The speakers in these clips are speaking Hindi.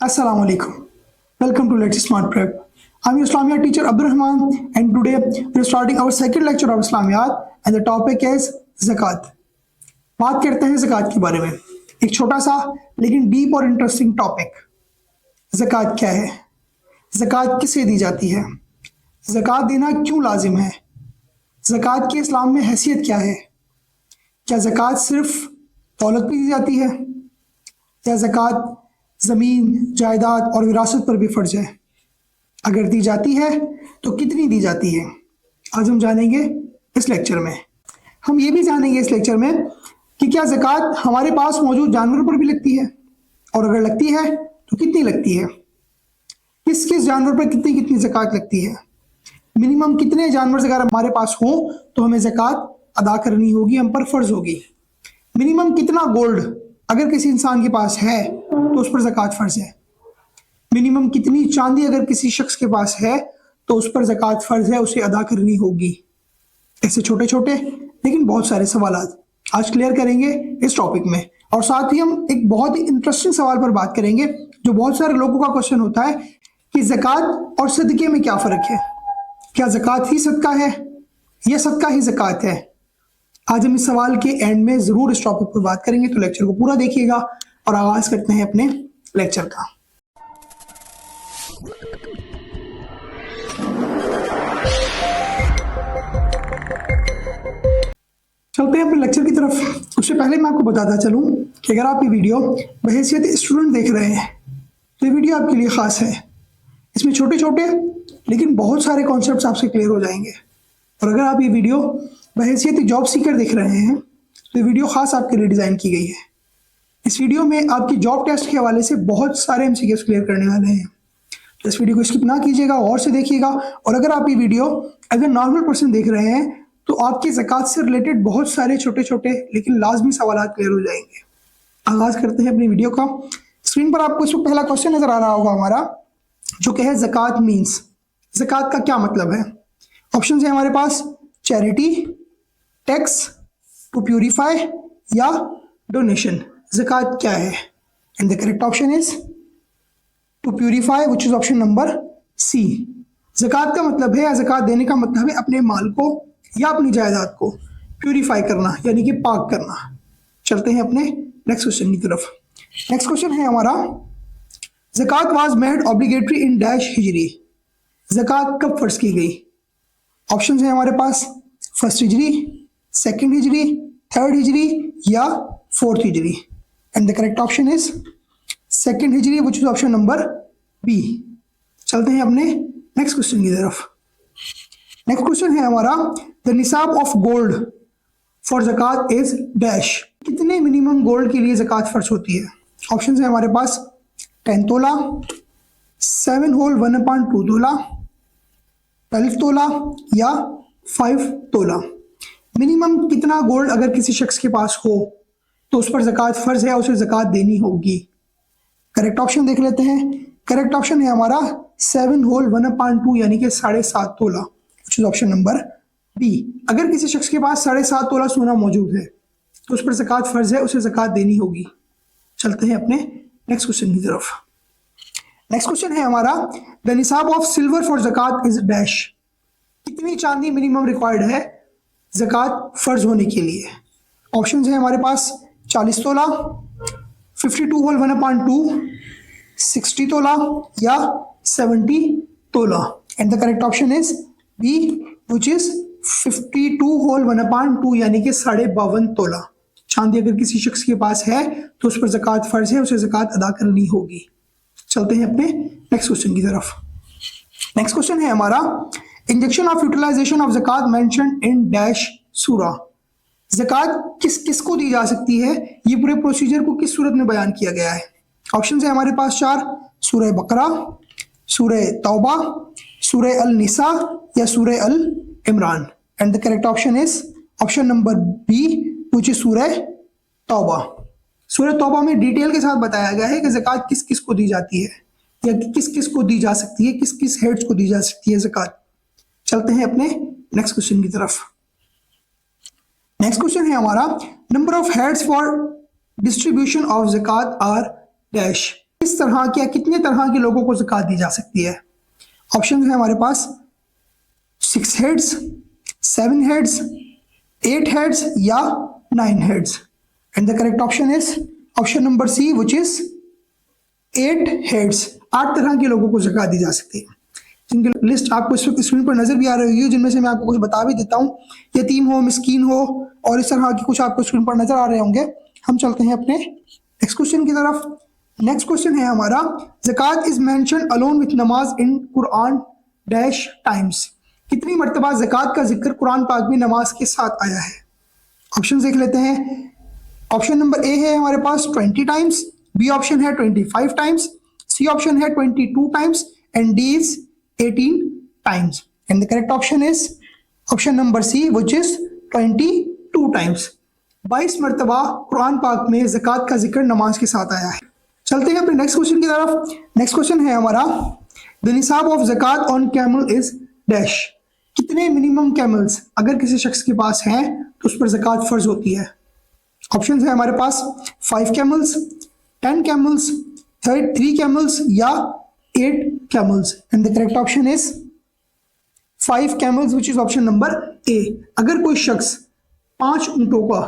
Assalamu alaikum. Welcome to Let's Smart Prep. I'm your Islamiyat teacher Abdul Rahman, and today we're starting our second lecture of Islamiyat, and the topic is ज़कात. बात करते हैं ज़कात के बारे में. एक छोटा सा लेकिन डीप और इंटरेस्टिंग टॉपिक. ज़कात क्या है? ज़कात किसे दी जाती है? ज़कात देना क्यों लाजिम है? ज़कात की इस्लाम में हैसियत क्या है? क्या ज़कात सिर्फ दौलत पर दी जाती है या ज़कात ज़मीन, जायदाद और विरासत पर भी फ़र्ज है? अगर दी जाती है तो कितनी दी जाती है? आज हम जानेंगे इस लेक्चर में. हम ये भी जानेंगे इस लेक्चर में कि क्या ज़कात हमारे पास मौजूद जानवरों पर भी लगती है, और अगर लगती है तो कितनी लगती है? किस किस जानवर पर कितनी कितनी ज़कात लगती है? मिनिमम कितने जानवर अगर हमारे पास हों तो हमें ज़कात अदा करनी होगी, हम पर फ़र्ज होगी? मिनिमम कितना गोल्ड अगर किसी इंसान के पास है तो उस पर ज़कात फ़र्ज है? मिनिमम कितनी चांदी अगर किसी शख्स के पास है तो उस पर ज़कात फ़र्ज है, उसे अदा करनी होगी? ऐसे छोटे छोटे लेकिन बहुत सारे सवाल आज क्लियर करेंगे इस टॉपिक में. और साथ ही हम एक बहुत ही इंटरेस्टिंग सवाल पर बात करेंगे जो बहुत सारे लोगों का क्वेश्चन होता है कि ज़कात और सदक़े में क्या फ़र्क है? क्या ज़कात ही सदका है या सदका ही ज़कात है? आज हम इस सवाल के एंड में ज़रूर इस टॉपिक पर बात करेंगे, तो लेक्चर को पूरा देखिएगा और आगाज़ करते हैं अपने लेक्चर का. चलते हैं अपने लेक्चर की तरफ. उससे पहले मैं आपको बताता चलूं कि अगर आप ये वीडियो बहैसियत स्टूडेंट देख रहे हैं तो ये वीडियो आपके लिए ख़ास है. इसमें छोटे छोटे लेकिन बहुत सारे कॉन्सेप्ट्स आपसे क्लियर हो जाएंगे. और अगर आप ये वीडियो बहैसियत जॉब सीकर देख रहे हैं तो ये वीडियो ख़ास आपके लिए डिज़ाइन की गई है. इस वीडियो में आपकी जॉब टेस्ट के हवाले से बहुत सारे एमसीक्यूज़ क्लियर करने वाले हैं, तो इस वीडियो को स्किप ना कीजिएगा, और से देखिएगा. और अगर आप ये वीडियो अगर नॉर्मल पर्सन देख रहे हैं तो आपकी ज़कात से रिलेटेड बहुत सारे छोटे छोटे लेकिन लाजमी सवाल क्लियर हो जाएंगे. आगाज़ करते हैं अपनी वीडियो का. स्क्रीन पर आपको इसमें पहला क्वेश्चन नज़र आ रहा होगा हमारा, जो कि है ज़कात मीन्स. ज़कात का क्या मतलब है? ऑप्शन है हमारे पास चैरिटी, टैक्स, टू प्यूरिफाई या डोनेशन. ज़कात क्या है? And the correct option is to purify, which is option number C. ज़कात का मतलब है, या ज़कात देने का मतलब है अपने माल को या अपनी जायदाद को प्यूरिफाई करना, यानी कि पाक करना. चलते हैं अपने नेक्स्ट क्वेश्चन की तरफ. नेक्स्ट क्वेश्चन है हमारा, zakat was made obligatory in dash Hijri. ज़कात कब फर्ज की गई? ऑप्शन है हमारे पास first Hijri, second Hijri, third Hijri या fourth Hijri. And the correct option is second Hijri, which is option number B. चलते हैं अपने नेक्स्ट क्वेश्चन की तरफ. नेक्स्ट क्वेश्चन है हमारा, the nisab of gold for zakat is dash. कितने मिनिमम गोल्ड के लिए ज़कात फर्ज होती है? ऑप्शन है हमारे पास 10 तोला, 7 होल 1/2 तोला, 12 तोला या 5 तोला. मिनिमम कितना गोल्ड अगर किसी शख्स के पास हो तो उस पर ज़कात फ़र्ज है, उसे ज़कात देनी होगी? करेक्ट ऑप्शन देख लेते हैं. करेक्ट ऑप्शन है हमारा 7 होल 1/2 यानी कि 7.5 तोला, which is option number B. अगर किसी शख्स के पास 7.5 तोला सोना मौजूद है तो उस पर ज़कात फ़र्ज है, उसे ज़कात देनी होगी. चलते हैं अपने नेक्स्ट क्वेश्चन की तरफ. नेक्स्ट क्वेश्चन है हमारा, the nisab of silver for zakat is dash. कितनी चांदी मिनिमम रिक्वायर्ड है ज़कात फ़र्ज होने के लिए? ऑप्शन है हमारे पास 40 तोला, 52 होल 1/2, 60 तोला या 70 तोला. And the correct option is B, which is 52 whole 1/2 यानी कि 52.5 तोला. चांदी अगर किसी शख्स के पास है तो उस पर ज़कात फ़र्ज है, उसे ज़कात अदा करनी होगी. चलते हैं अपने नेक्स्ट क्वेश्चन की तरफ. नेक्स्ट क्वेश्चन है हमारा, injection of utilization of zakat mentioned in dash surah. ज़कात किस किस को दी जा सकती है, ये पूरे प्रोसीजर को किस सूरत में बयान किया गया है? ऑप्शन है हमारे पास 4, सूरह बकरा, सूरह तौबा, सूरह अल निसा या सूरह अल इमरान. And the correct option is option number B, which is surah Tauba. सूरह तौबा में डिटेल के साथ बताया गया है कि ज़कात किस किस को दी जाती है या किस किस को दी जा सकती है, किस किस हेड्स को दी जा सकती है ज़कात. चलते हैं अपने नेक्स्ट क्वेश्चन की तरफ. नेक्स्ट क्वेश्चन है हमारा, number of heads for distribution of zakat are dash. किस तरह के या कितने तरह के लोगों को ज़कात दी जा सकती है? ऑप्शन है हमारे पास 6 हेड्स, 7 हेड्स, 8 heads या 9 heads, and the correct option is option number C, which is 8 heads. 8 तरह के लोगों को ज़कात दी जा सकती है, जिनकी लिस्ट आपको इस वक्त स्क्रीन पर नजर भी आ रही है, जिनमें से मैं आपको कुछ बता भी देता हूँ। यतीम हो, मिस्कीन हो और इस तरह की कुछ आपको स्क्रीन पर नजर आ रहे होंगे। हम चलते हैं अपने नेक्स्ट क्वेश्चन की तरफ। नेक्स्ट क्वेश्चन है हमारा, zakat is mention alone with नमाज इन कुरान डैश टाइम्स। कितनी मर्तबा ज़कात का जिक्र कुरान पाक में नमाज के साथ आया है? ऑप्शन देख लेते हैं। ऑप्शन नंबर ए है हमारे पास 20 टाइम्स, बी ऑप्शन है 25 टाइम्स, सी ऑप्शन है 22 times and D is 18 times, and the correct option is option number C, which is 22 times. 22 मर्तबा कुरान पाक में ज़कात का जिक्र नमाज के साथ आया है। चलते हैं अपने नेक्स्ट क्वेश्चन की तरफ। नेक्स्ट क्वेश्चन है हमारा, the nisab of zakat on camel is dash. कितने मिनिमम कैमल्स अगर किसी शख्स के पास हैं तो उस पर ज़कात फर्ज होती है? ऑप्शन है हमारे पास 5 कैमल्स, 10 कैमल्स, 3 कैमल्स या 8 camels, and the correct option is 5 camels, which is option number A. अगर कोई शख्स 5 ऊंटों का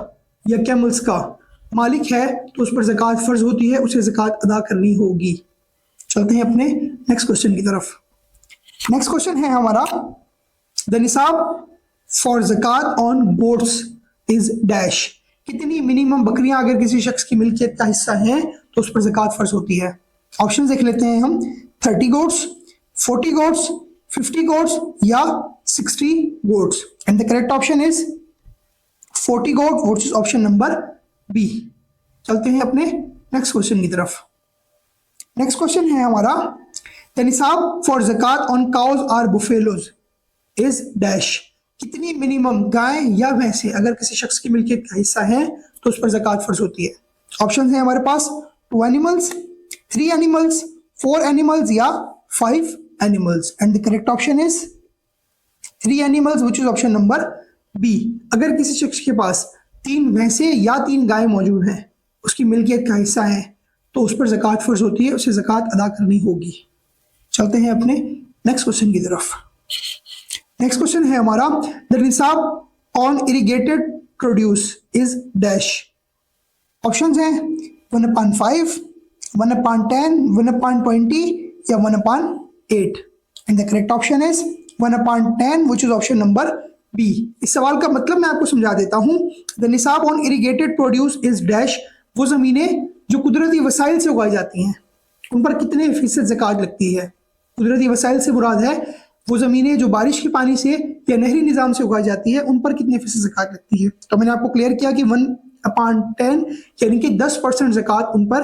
या कैमल्स का मालिक है तो उस पर ज़कात फर्ज होती है, उसे ज़कात अदा करनी होगी। चलते हैं अपने नेक्स्ट क्वेश्चन की तरफ। नेक्स्ट क्वेश्चन है हमारा, the nisab for zakat on goats is dash. कितनी मिनिमम बकरियां अगर किसी शख्स की मिल्कियत का हिस्सा हैं तो उस पर ज़कात फर्ज होती है? ऑप्शन देख लेते हैं हम। 30 गोट्स, 40 गोट्स, 50 गोट्स या 60 goats, and the correct option is 40 goat, which is option number B. चलते हैं अपने नेक्स्ट क्वेश्चन की तरफ। नेक्स्ट क्वेश्चन है हमारा, the nisab for zakat on cows or buffaloes is dash. कितनी मिनिमम गाय या भैंसे अगर किसी शख्स की मिल्कियत का हिस्सा है तो उस पर ज़कात फर्ज होती है? ऑप्शन है हमारे पास 2 एनिमल्स, 3 एनिमल्स, 4 एनिमल्स या 5 animals, and the correct option is 3 animals, which is option number B. अगर किसी शख्स के पास 3 भैंसे या 3 गाय मौजूद हैं, उसकी मिल्कियत का हिस्सा है, तो उस पर ज़कात फर्ज होती है, उसे ज़कात अदा करनी होगी। चलते हैं अपने नेक्स्ट क्वेश्चन की तरफ। नेक्स्ट क्वेश्चन है हमारा, the nisab on irrigated produce is dash. Options हैं 1/5, 1/10, 1/20 या 1/8, and the correct option is 1/10, which is option number B. इस सवाल का मतलब मैं आपको समझा देता हूं। The nisab on irrigated produce is dash. वो जमीनें जो कुदरती वसाइल से उगाई जाती हैं उन पर कितने फीसद ज़कात लगती है? कुदरती वसाइल से मुराद है वो ज़मीनें जो बारिश के पानी से या नहरी निज़ाम से उगाई जाती है, उन पर कितने फीसद ज़कात लगती है? तो मैंने आपको क्लियर किया कि 1/10 यानी कि 10% ज़कात उन पर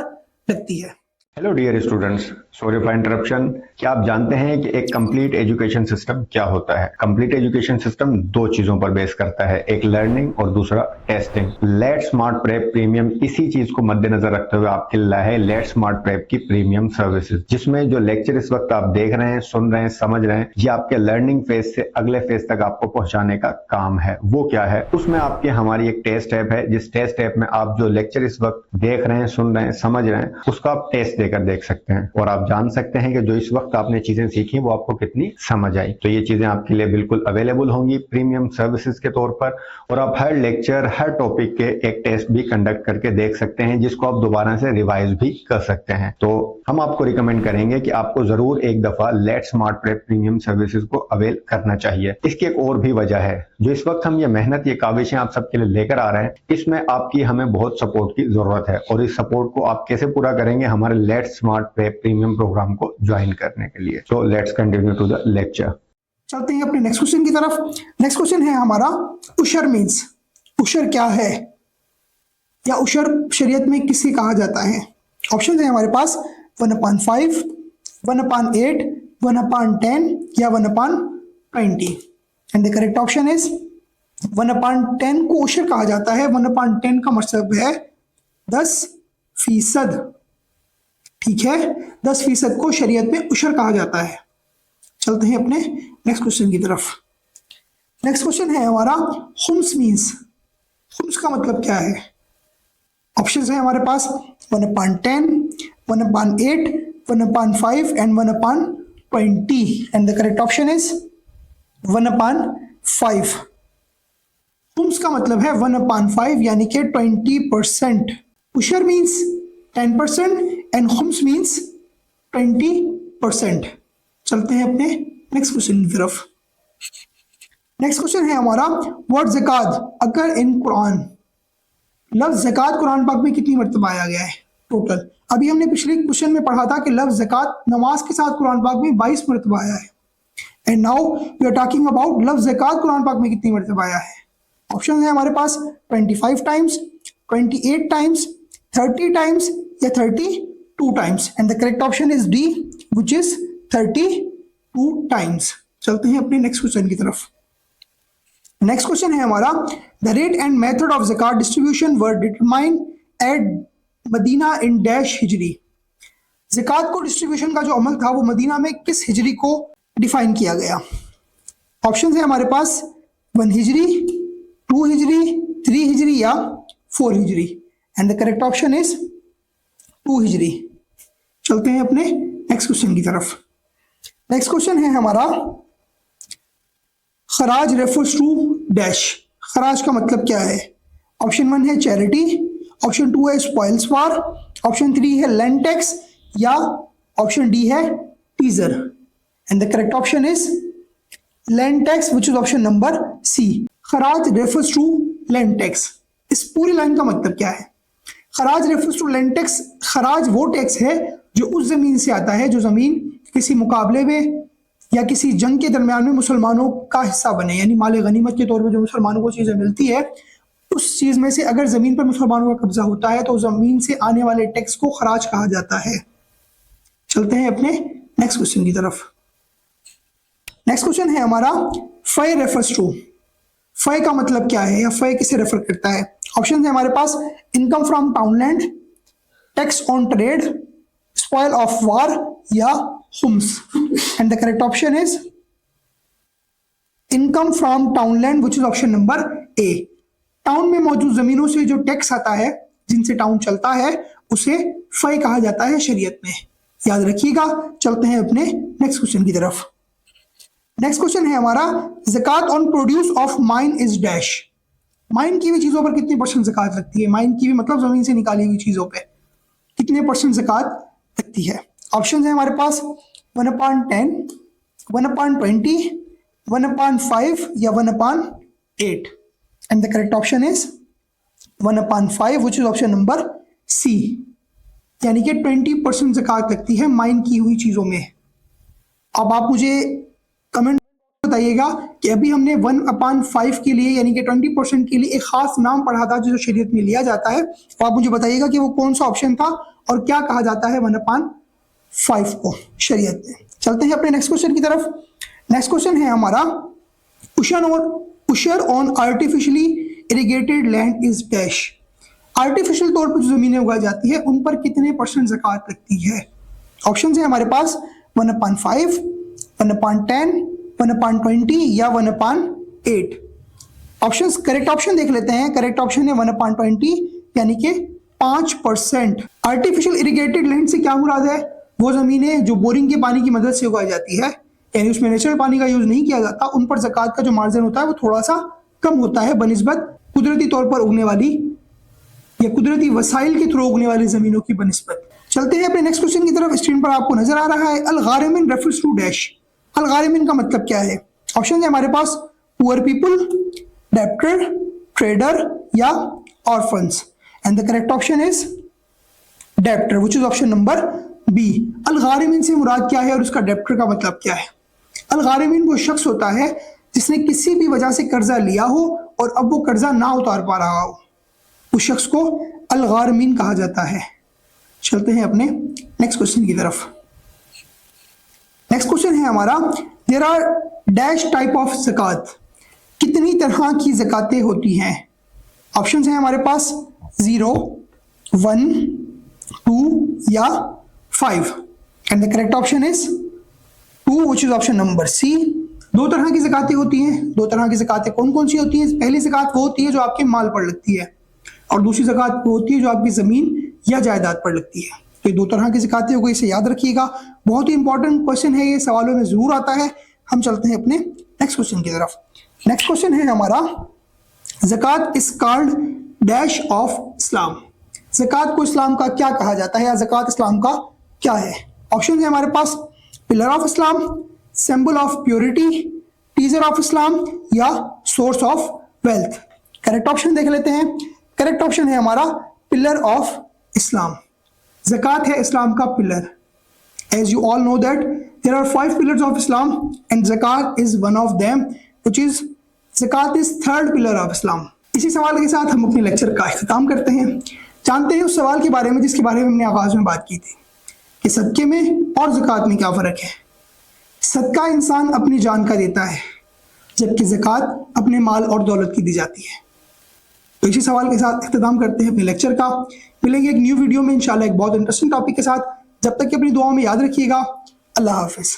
लगती है। Hello dear students, sorry for interruption. क्या आप जानते हैं कि एक कंप्लीट एजुकेशन सिस्टम क्या होता है? कंप्लीट एजुकेशन सिस्टम 2 चीजों पर बेस करता है, एक लर्निंग और दूसरा testing. Let smart prep premium इसी चीज को मद्देनजर रखते हुए आपके लिए है लेट स्मार्ट प्रेप की प्रीमियम सर्विसेज, जिसमें जो लेक्चर इस वक्त आप देख रहे हैं, सुन रहे हैं, समझ रहे हैं, ये आपके लर्निंग फेज से अगले फेज तक आपको पहुंचाने का काम है। वो क्या है? उसमें आपकी हमारी एक टेस्ट ऐप है, जिस टेस्ट ऐप में आप जो लेक्चर इस वक्त देख रहे हैं, सुन रहे हैं, समझ रहे हैं, उसका आप टेस्ट देकर देख सकते हैं और आप जान सकते हैं कि जो इस वक्त आपने चीजें सीखी वो आपको कितनी समझ आई। तो ये चीजें आपके लिए बिल्कुल अवेलेबल होंगी प्रीमियम सर्विसेज के तौर पर, और आप हर लेक्चर, हर टॉपिक के एक टेस्ट भी कंडक्ट करके देख सकते हैं, जिसको आप दोबारा से रिवाइज भी कर सकते हैं। तो हम आपको रिकमेंड करेंगे कि आपको जरूर एक दफा let smart prep premium services को अवेल करना चाहिए। इसकी एक और भी वजह है, जो इस वक्त हम ये मेहनत, ये काविशें आप सबके लिए लेकर आ रहे हैं, इसमें आपकी हमें बहुत सपोर्ट की जरूरत है, और इस सपोर्ट को आप कैसे पूरा करेंगे? हमारे let smart prep premium program को ज्वाइन करने के लिए। So let's continue to the lecture. चलते हैं अपने नेक्स्ट क्वेश्चन की तरफ। नेक्स्ट क्वेश्चन है हमारा, उशर मीन्स। उशर क्या है या उशर शरीयत में किसे कहा जाता है? ऑप्शन है हमारे पास 1/5, 1/8, 1/10 या 1/20, and the correct option is 1/10 को उशर कहा जाता है। 1/10 का मतलब है 10%। ठीक है, 10% को शरीयत में उशर कहा जाता है। चलते हैं अपने नेक्स्ट क्वेश्चन की तरफ। नेक्स्ट क्वेश्चन है हमारा, खुम्स मीन्स। खुम्स का मतलब क्या है? ऑप्शन है हमारे पास 1/10, 1/8, 1/5 and 1/20 and the correct option is 1/5। खुम्स का मतलब है 1/5 यानी कि 20%। उशर मीन्स 10% एंड खुम्स मीन्स 20%। चलते हैं अपने नेक्स्ट क्वेश्चन की तरफ। नेक्स्ट क्वेश्चन है हमारा वर्ड ज़कात अकर इन कुरान। लफ्ज़ ज़कात कुरान पाक में कितनी मरतबा आया गया है टोटल? अभी हमने पिछले क्वेश्चन में पढ़ा था कि लफ्ज़ ज़कात नमाज के साथ कुरान पाक में 22 मरतबा आया है। And now we are talking about लफ्ज़ ज़कात कुरान पाक में कितनी मरतबा आया है। ऑप्शन है हमारे पास 25 टाइम्स, 28 टाइम्स, 30 टाइम्स या 32 times and the correct option is D which is 32 times. चलते हैं अपने नेक्स्ट क्वेश्चन की तरफ। नेक्स्ट क्वेश्चन है हमारा the rate and method of zakat distribution were determined at Madina in dash Hijri. ज़कात को डिस्ट्रीब्यूशन का जो अमल था वो मदीना में किस हिजरी को डिफाइन किया गया? ऑप्शन है हमारे पास 1 हिजरी, 2 हिजरी, 3 हिजरी या 4 Hijri and the correct option is 2 Hijri. चलते हैं अपने नेक्स्ट क्वेश्चन की तरफ। नेक्स्ट क्वेश्चन है हमारा खराज रेफर्स टू डैश। खराज का मतलब क्या है? ऑप्शन 1 है चैरिटी, ऑप्शन 2 है स्पॉइल्स फॉर, ऑप्शन 3 है लैंड टैक्स या ऑप्शन डी है teaser and the correct option is land tax which is option number C. Kharaj refers to land tax. इस पूरी लाइन का मतलब क्या है? Kharaj refers to land tax. खराज वो टैक्स है जो उस जमीन से आता है जो जमीन किसी मुकाबले में या किसी जंग के दरमियान में मुसलमानों का हिस्सा बने, यानी माल गनीमत के तौर पर जो मुसलमानों को चीज़ें मिलती है उस चीज़ में से अगर ज़मीन पर मुसलमानों का कब्जा होता है तो ज़मीन से आने वाले टैक्स को खराज कहा जाता है। चलते हैं अपने नेक्स्ट क्वेश्चन की तरफ। नेक्स्ट क्वेश्चन है हमारा फै रेफर्स टू। फै का मतलब क्या है या फै किसे रेफर करता है? ऑप्शन है हमारे पास income from townland, tax on trade, spoil of war या khums and the correct option is income from townland which is option number A. Town में मौजूद जमीनों से जो टैक्स आता है जिनसे टाउन चलता है उसे फै कहा जाता है शरीयत में, याद रखिएगा। चलते हैं अपने नेक्स्ट क्वेश्चन की तरफ। नेक्स्ट क्वेश्चन है हमारा zakat on produce of mine is dash. Mine की हुई चीज़ों पर कितने परसेंट ज़कात लगती है? माइन की भी मतलब ज़मीन से निकाली हुई चीज़ों पे कितने परसेंट ज़कात लगती है? ऑप्शन है हमारे पास 1/10, 1/20, 1/5 या 1/8 and the correct option is 1/5 which is option number C, यानी कि 20% ज़कात लगती है माइन की हुई चीज़ों में। अब आप मुझे कमेंट बताइएगा कि अभी हमने 1/5 के लिए यानी कि 20% के लिए एक खास नाम पढ़ा था जो शरीयत में लिया जाता है, तो आप मुझे बताइएगा कि वो कौन सा ऑप्शन था और क्या कहा जाता है 1/5 को शरीयत में। चलते हैं अपने नेक्स्ट क्वेश्चन की तरफ। नेक्स्ट क्वेश्चन है हमारा ushr on artificially irrigated land is dash. Artificial तौर पर जो जमीनें उगाई जाती है उन पर कितने परसेंट ज़कात लगती है? ऑप्शन है हमारे पास 1/5, 1/10, 1/20 या 1/8। ऑप्शन करेक्ट ऑप्शन देख लेते हैं। करेक्ट ऑप्शन है 1/20 यानी कि 5%। आर्टिफिशियल इरिगेटेड लैंड से क्या मुराद है? वो ज़मीनें जो बोरिंग के पानी की मदद से उगाई जाती है, यानी उसमें नेचुरल पानी का यूज़ नहीं किया जाता, उन पर ज़कात का जो मार्जिन होता है वो थोड़ा सा कम होता है बनिस्बत कुदरती तौर पर उगने वाली या कुदरती वसाइल के थ्रू उगने वाली ज़मीनों की बनिस्बत। चलते हैं अपने नेक्स्ट क्वेश्चन की तरफ। स्क्रीन पर आपको नजर आ रहा है अल-गारिमिन रेफर्स टू डैश। अल-गारिमिन का मतलब क्या है? ऑप्शन है हमारे पास पुअर पीपल, डेब्टर, ट्रेडर या orphans and the correct option is debtor which is option number B. अल-गारिमिन से मुराद क्या है और उसका डेब्टर का मतलब क्या है? अल-गारिमिन वो शख्स होता है जिसने किसी भी वजह से कर्जा लिया हो और अब वो कर्जा ना उतार पा रहा हो, उस शख्स को अल-गारिमिन कहा जाता है। चलते हैं अपने नेक्स्ट क्वेश्चन की तरफ। नेक्स्ट क्वेश्चन है हमारा there are dash type of zakat. कितनी तरह की ज़कातें होती हैं? ऑप्शन है हमारे पास 0, 1, 2 या 5 and the correct option is 2 which is option number C. 2 तरह की ज़कातें होती हैं। 2 तरह की ज़कातें कौन कौन सी होती हैं? पहली ज़कात वो होती है जो आपके माल पर लगती है, और दूसरी ज़कात वो होती है जो आपकी ज़मीन या जायदाद पर लगती है। तो ये दो तरह की ज़कातें हो गई, इसे याद रखिएगा। बहुत ही इंपॉर्टेंट क्वेश्चन है, ये सवालों में ज़रूर आता है। हम चलते हैं अपने नेक्स्ट क्वेश्चन की तरफ। नेक्स्ट क्वेश्चन है हमारा, zakat is called dash of Islam. ज़कात को इस्लाम का क्या कहा जाता है, या ज़कात इस्लाम का क्या है? ऑप्शन है हमारे पास, pillar of Islam, symbol of purity, teaser of Islam, या source of wealth. Correct option देख लेते हैं। करेक्ट ऑप्शन है हमारा पिलर ऑफ इस्लाम। ज़कात है इस्लाम का pillar. As you all know that there are 5 pillars of Islam and zakat is one of them, which is zakat is third pillar of Islam। इसी सवाल के साथ हम अपने लेक्चर का इख्तिताम करते हैं। जानते हैं उस सवाल के बारे में जिसके बारे में हमने आगाज में बात की थी कि सदके में और ज़कात में क्या फ़र्क है। सदका इंसान अपनी जान का देता है, जबकि ज़कात अपने माल और दौलत की दी जाती है। तो इसी सवाल के साथ इख्तिताम करते हैं अपने लेक्चर का। मिलेंगे एक न्यू वीडियो में इंशाल्लाह एक बहुत इंटरेस्टिंग टॉपिक के साथ। जब तक कि अपनी दुआओं में याद रखिएगा। अल्लाह हाफिज़।